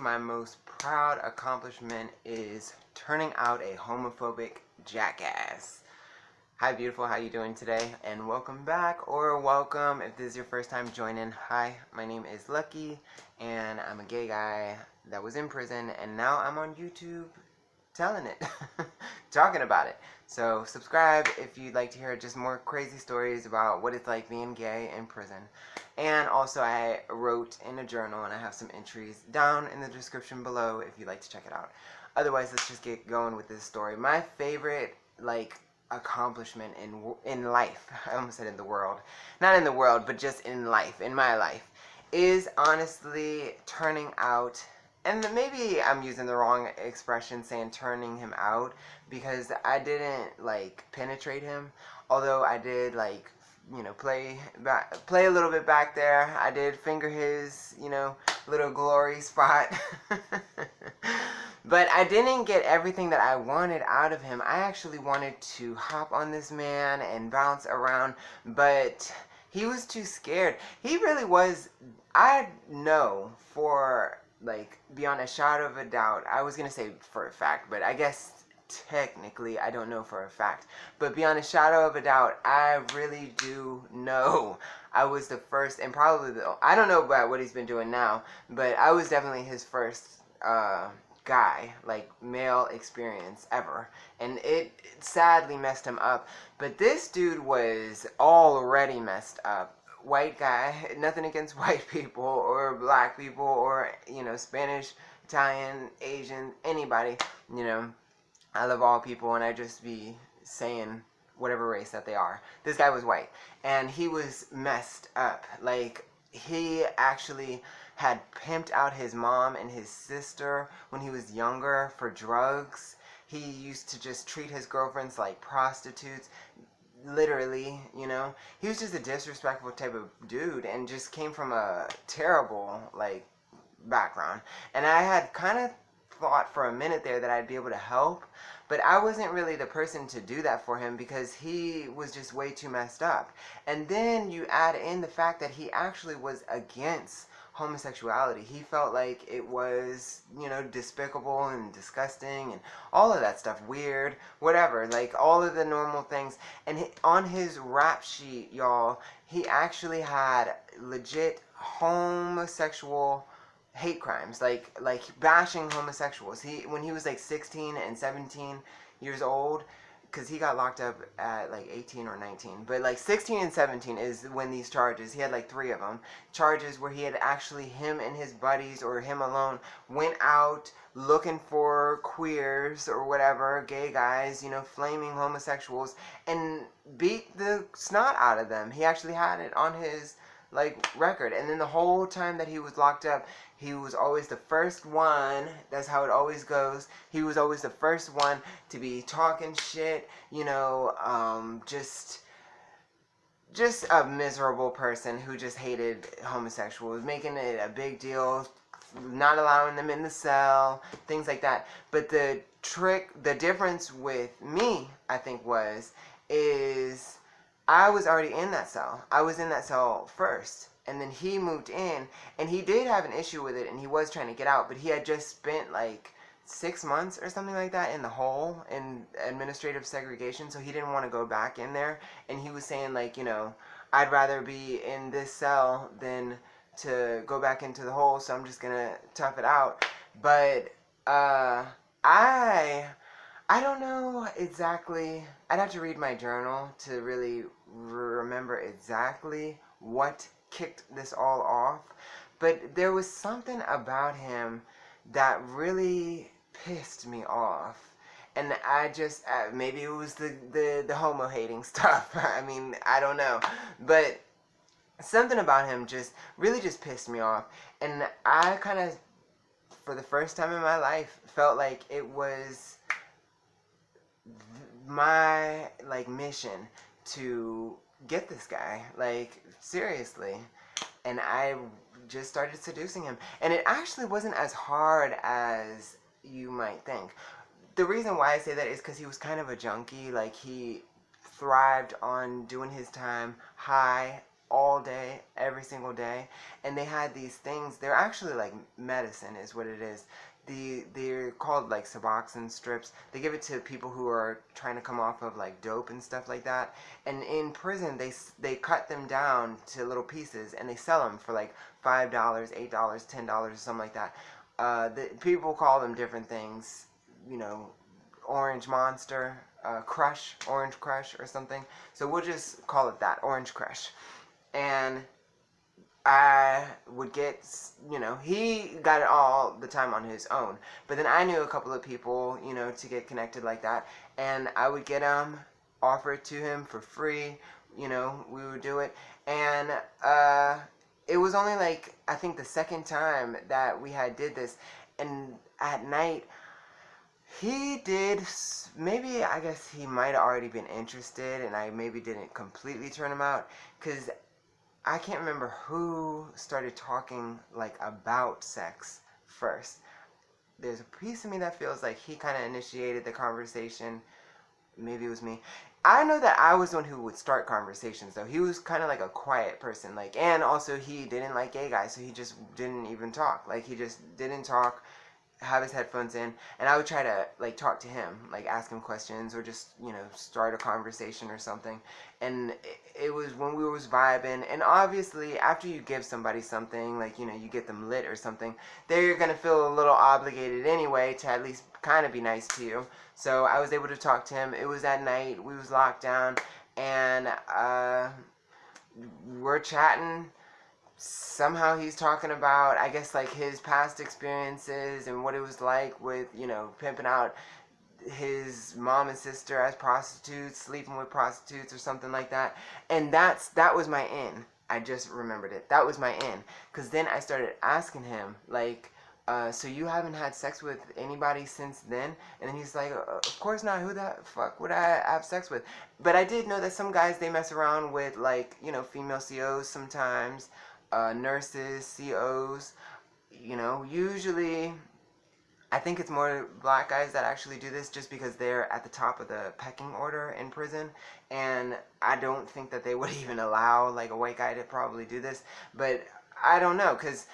my most proud accomplishment is turning out a homophobic jackass. Hi beautiful, how you doing today? And welcome back, or welcome if this is your first time joining. Hi, my name is Lucky, and I'm a gay guy that was in prison, and now I'm on YouTube telling it, talking about it. So subscribe if you'd like to hear just more crazy stories about what it's like being gay in prison. And also I wrote in a journal, and I have some entries down in the description below if you'd like to check it out. Otherwise, let's just get going with this story. My favorite accomplishment in life, I almost said in the world, not in the world, but just in life, in my life, is honestly turning out. And maybe I'm using the wrong expression saying turning him out, because I didn't penetrate him, although I did play a little bit back there. I did finger his little glory spot. But I didn't get everything that I wanted out of him. I actually wanted to hop on this man and bounce around, but he was too scared. He really was. I know for beyond a shadow of a doubt, I was gonna say for a fact, but I guess technically I don't know for a fact, but beyond a shadow of a doubt, I really do know I was the first, and probably I don't know about what he's been doing now, but I was definitely his first guy, male experience ever, and it sadly messed him up. But this dude was already messed up. White guy, nothing against white people or black people or Spanish, Italian, Asian, anybody. I love all people, and I just be saying whatever race that they are. This guy was white, and he was messed up. He actually had pimped out his mom and his sister when he was younger for drugs. He used to just treat his girlfriends like prostitutes. Literally, he was just a disrespectful type of dude, and just came from a terrible background. And I had kind of thought for a minute there that I'd be able to help, but I wasn't really the person to do that for him, because he was just way too messed up. And then you add in the fact that he actually was against homosexuality. He felt like it was, despicable and disgusting and all of that stuff, weird, whatever, all of the normal things. And on his rap sheet, y'all, he actually had legit homosexual hate crimes, bashing homosexuals. When he was 16 and 17 years old, because he got locked up at 18 or 19, but 16 and 17 is when these charges, he had 3 of them, charges where he had actually, him and his buddies or him alone, went out looking for queers or whatever, gay guys, flaming homosexuals, and beat the snot out of them. He actually had it on his record. And then the whole time that he was locked up, he was always the first one. That's how it always goes. He was always the first one to be talking shit, just a miserable person who just hated homosexuals, making it a big deal, not allowing them in the cell, things like that. But the difference with me, I think, is I was already in that cell. I was in that cell first, and then he moved in, and he did have an issue with it, and he was trying to get out, but he had just spent 6 months or something like that in the hole in administrative segregation, so he didn't want to go back in there. And he was saying I'd rather be in this cell than to go back into the hole, so I'm just gonna tough it out. But I don't know exactly. I'd have to read my journal to really remember exactly what kicked this all off. But there was something about him that really pissed me off. And I just, maybe it was the homo hating stuff. I mean, I don't know. But something about him just really just pissed me off. And I kind of, for the first time in my life, felt like it was my mission to get this guy, seriously. And I just started seducing him, and it actually wasn't as hard as you might think. The reason why I say that is because he was kind of a junkie. He thrived on doing his time high all day, every single day. And they had these things, they're actually like medicine is what it is. They're called like Suboxone strips. They give it to people who are trying to come off of like dope and stuff like that. And in prison, they cut them down to little pieces and they sell them for like $5, $8, $10, or something like that. The people call them different things, you know, Orange Monster, Orange Crush or something. So we'll just call it that, Orange Crush. And I would get, you know, he got it all the time on his own. But then I knew a couple of people, you know, to get connected like that. And I would get him, offer it to him for free. You know, we would do it. And it was only like, I think the second time that we did this. And at night, he did, maybe, I guess he might have already been interested. And I maybe didn't completely turn him out. Because I can't remember who started talking like about sex first. There's a piece of me that feels like he kind of initiated the conversation. Maybe it was me. I know that I was the one who would start conversations though. He was kind of like a quiet person, like, and also he didn't like gay guys, so he just didn't even talk. Like he just didn't talk, have his headphones in, and I would try to like talk to him, like ask him questions or just, you know, start a conversation or something. And it was when we was vibing, and obviously after you give somebody something, like, you know, you get them lit or something, they're gonna feel a little obligated anyway to at least kind of be nice to you. So I was able to talk to him. It was at night, we was locked down, and we're chatting. Somehow he's talking about, I guess, like his past experiences and what it was like with, you know, pimping out his mom and sister as prostitutes, sleeping with prostitutes or something like that. And that was my in. I just remembered it. That was my in. Because then I started asking him, like, so you haven't had sex with anybody since then? And then he's like, of course not. Who the fuck would I have sex with? But I did know that some guys, they mess around with, like, you know, female COs sometimes. Nurses, COs, you know, usually I think it's more black guys that actually do this just because they're at the top of the pecking order in prison, and I don't think that they would even allow like a white guy to probably do this, but I don't know, because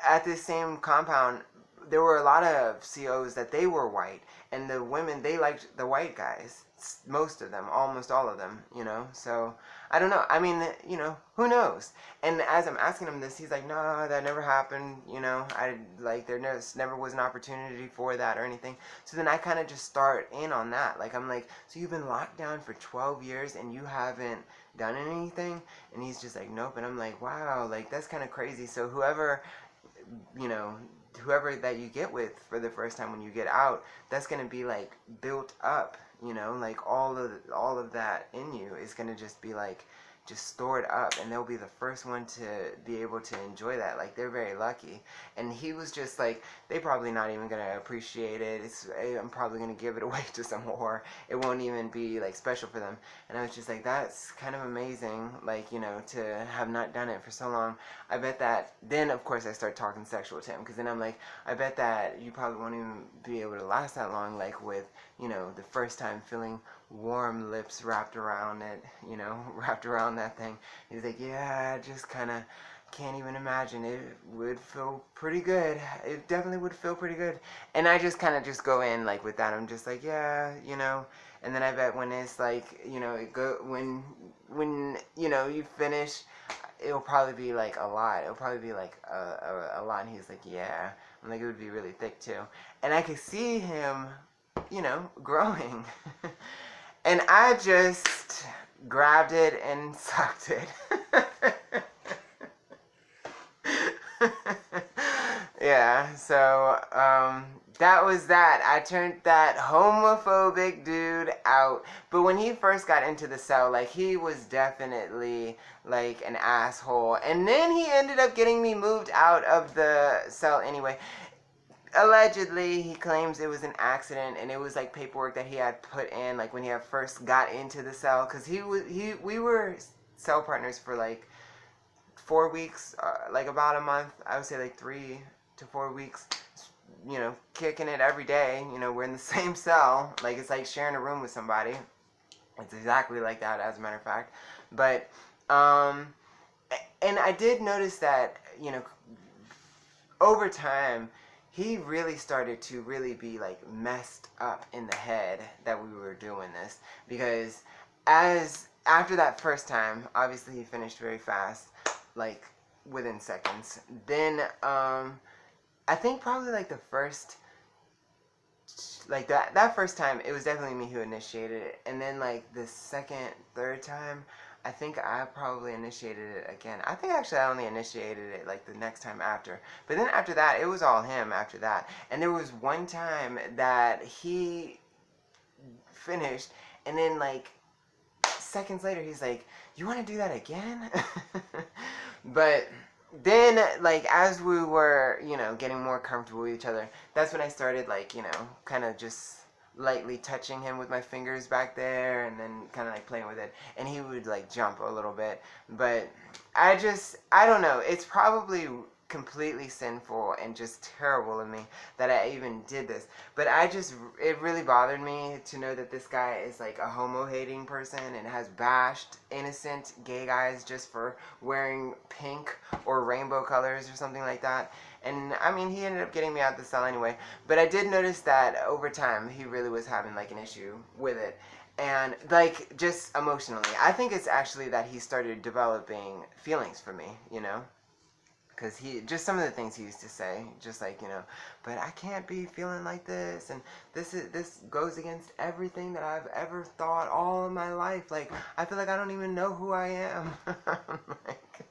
at this same compound there were a lot of COs that they were white, and the women, they liked the white guys, most of them, almost all of them, you know. So I don't know, I mean, you know, who knows? And as I'm asking him this, he's like, no, that never happened, you know, I like, there never was an opportunity for that or anything. So then I kind of just start in on that, like, I'm like, so you've been locked down for 12 years and you haven't done anything? And he's just like, nope. And I'm like, wow, like, that's kind of crazy. So whoever, you know, whoever that you get with for the first time when you get out, that's going to be like built up, you know, like all of that in you is going to just be like just stored up, and they'll be the first one to be able to enjoy that. Like, they're very lucky. And he was just like, they probably not even gonna appreciate it. I'm probably gonna give it away to some whore. It won't even be like special for them. And I was just like, that's kind of amazing, like, you know, to have not done it for so long. I bet that then of course I start talking sexual to him, because then I'm like, I bet that you probably won't even be able to last that long, like with, you know, the first time feeling warm lips wrapped around it, you know, wrapped around that thing. He's like, yeah, I just kind of can't even imagine. It would feel pretty good. It definitely would feel pretty good. And I just kind of just go in like with that. I'm just like, yeah, you know. And then I bet when it's like, you know, when you know, you finish, it'll probably be like a lot. It'll probably be like a lot. And he's like, yeah. I'm like, it would be really thick too. And I could see him, you know, growing. And I just grabbed it and sucked it. Yeah, so that was that. I turned that homophobic dude out. But when he first got into the cell, like, he was definitely like an asshole. And then he ended up getting me moved out of the cell anyway. Allegedly, he claims it was an accident, and it was like paperwork that he had put in, like when he had first got into the cell, because we were cell partners for like 4 weeks, like about a month. I would say like 3 to 4 weeks, you know, kicking it every day. You know, we're in the same cell, like it's like sharing a room with somebody. It's exactly like that, as a matter of fact. But and I did notice that, over time, he really started to really be like messed up in the head that we were doing this, because as after that first time, obviously he finished very fast, like within seconds. Then I think probably like the first, like that first time, it was definitely me who initiated it, and then like the second, third time, I think I probably initiated it again. I think actually I only initiated it like the next time after. But then after that, it was all him after that. And there was one time that he finished, and then like seconds later, he's like, "You want to do that again?" But then, like, as we were, getting more comfortable with each other, that's when I started, like, kind of just lightly touching him with my fingers back there, and then kind of like playing with it, and he would like jump a little bit. But I don't know, it's probably completely sinful and just terrible of me that I even did this. But it really bothered me to know that this guy is like a homo-hating person and has bashed innocent gay guys just for wearing pink or rainbow colors or something like that. And I mean, he ended up getting me out of the cell anyway. But I did notice that over time, he really was having like an issue with it. And like just emotionally, I think it's actually that he started developing feelings for me, because just some of the things he used to say, just like, but I can't be feeling like this, and this goes against everything that I've ever thought all of my life. Like, I feel like I don't even know who I am. Like,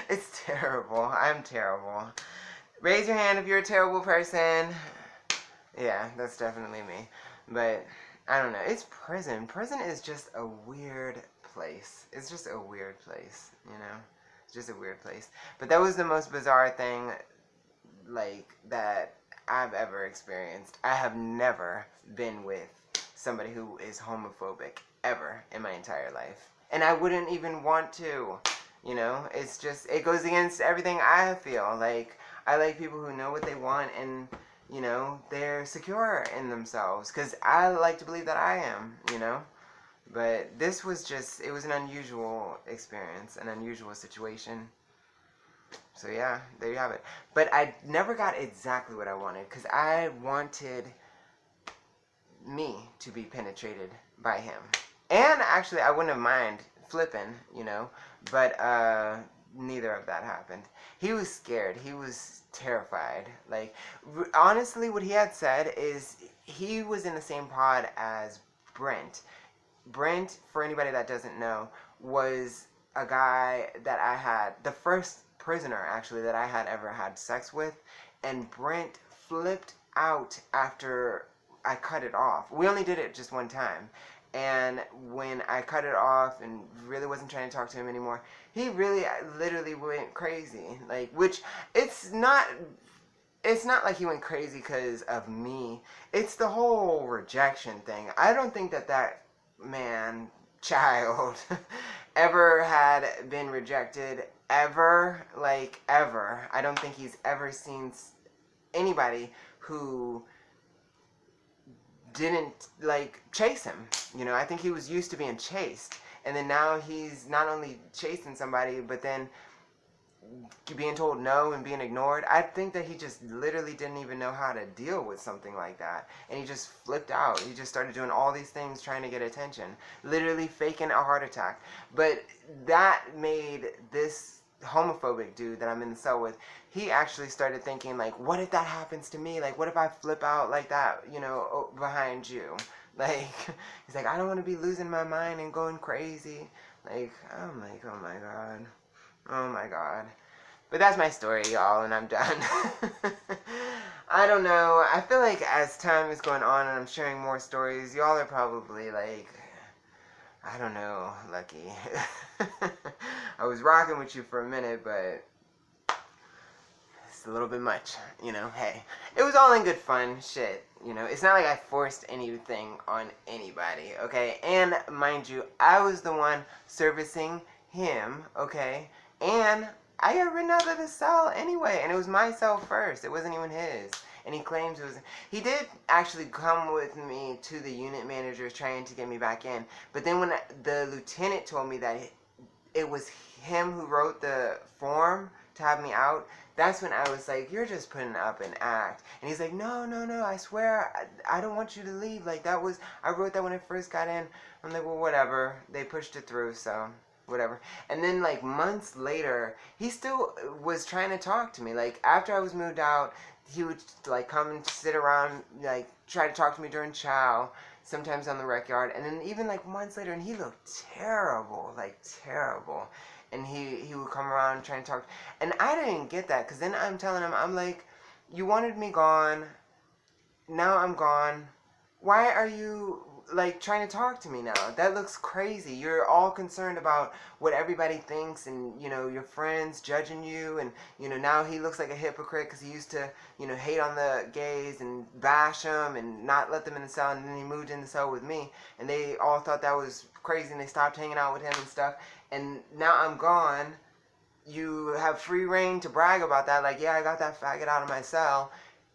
it's terrible. I'm terrible. Raise your hand if you're a terrible person. Yeah, that's definitely me. But I don't know. It's prison. Prison is just a weird place. It's just a weird place, just a weird place. But that was the most bizarre thing, like, that I've ever experienced. I have never been with somebody who is homophobic ever in my entire life, and I wouldn't even want to. It's just, it goes against everything I feel. Like, I like people who know what they want, and they're secure in themselves, because I like to believe that I am. But this was just, it was an unusual experience, an unusual situation. So yeah, there you have it. But I never got exactly what I wanted, because I wanted me to be penetrated by him. And actually, I wouldn't have mind flipping, but neither of that happened. He was scared. He was terrified. Like, honestly, what he had said is he was in the same pod as Brent. Brent, for anybody that doesn't know, was a guy that I had, the first prisoner actually that I had ever had sex with, and Brent flipped out after I cut it off. We only did it just one time, and when I cut it off and really wasn't trying to talk to him anymore, he really literally went crazy. Like, which it's not like he went crazy because of me. It's the whole rejection thing. I don't think that child ever had been rejected, ever, like ever. I don't think he's ever seen anybody who didn't like chase him. I think he was used to being chased, and then now he's not only chasing somebody, but then being told no and being ignored. I think that he just literally didn't even know how to deal with something like that, and he just flipped out. He just started doing all these things trying to get attention, literally faking a heart attack. But that made this homophobic dude that I'm in the cell with, he actually started thinking, like, what if that happens to me? Like, what if I flip out like that, behind you? Like, he's like, I don't want to be losing my mind and going crazy. Like, I'm like, oh my god. Oh my god. But that's my story, y'all, and I'm done. I don't know. I feel like as time is going on and I'm sharing more stories, y'all are probably like, I don't know, lucky. I was rocking with you for a minute, but it's a little bit much, Hey, it was all in good fun, shit, It's not like I forced anything on anybody, okay? And mind you, I was the one servicing him, okay? And I got written out of the cell anyway, and it was my cell first. It wasn't even his. And he claims it was. He did actually come with me to the unit manager trying to get me back in. But then when the lieutenant told me that it was him who wrote the form to have me out, that's when I was like, you're just putting up an act. And he's like, no, no, no, I swear, I don't want you to leave. Like, that was, I wrote that when I first got in. I'm like, well, whatever. They pushed it through, so whatever. And then, like, months later, he still was trying to talk to me. Like, after I was moved out, he would, like, come and sit around, like, try to talk to me during chow, sometimes on the rec yard. And then even, like, months later, and he looked terrible, like, terrible. And he would come around trying to talk. And I didn't get that, because then I'm telling him, I'm like, you wanted me gone. Now I'm gone. Why are you, like, trying to talk to me now? That looks crazy. You're all concerned about what everybody thinks and, you know, your friends judging you. And, you know, now he looks like a hypocrite because he used to, you know, hate on the gays and bash them and not let them in the cell. And then he moved in the cell with me. And they all thought that was crazy and they stopped hanging out with him and stuff. And now I'm gone. You have free reign to brag about that. Like, yeah, I got that faggot out of my cell.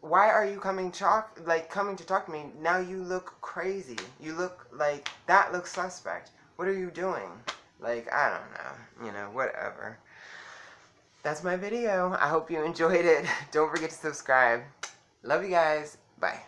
Why are you coming to talk to me? Now you look crazy. You look like, that looks suspect. What are you doing? Like, I don't know. You know, whatever. That's my video. I hope you enjoyed it. Don't forget to subscribe. Love you guys. Bye.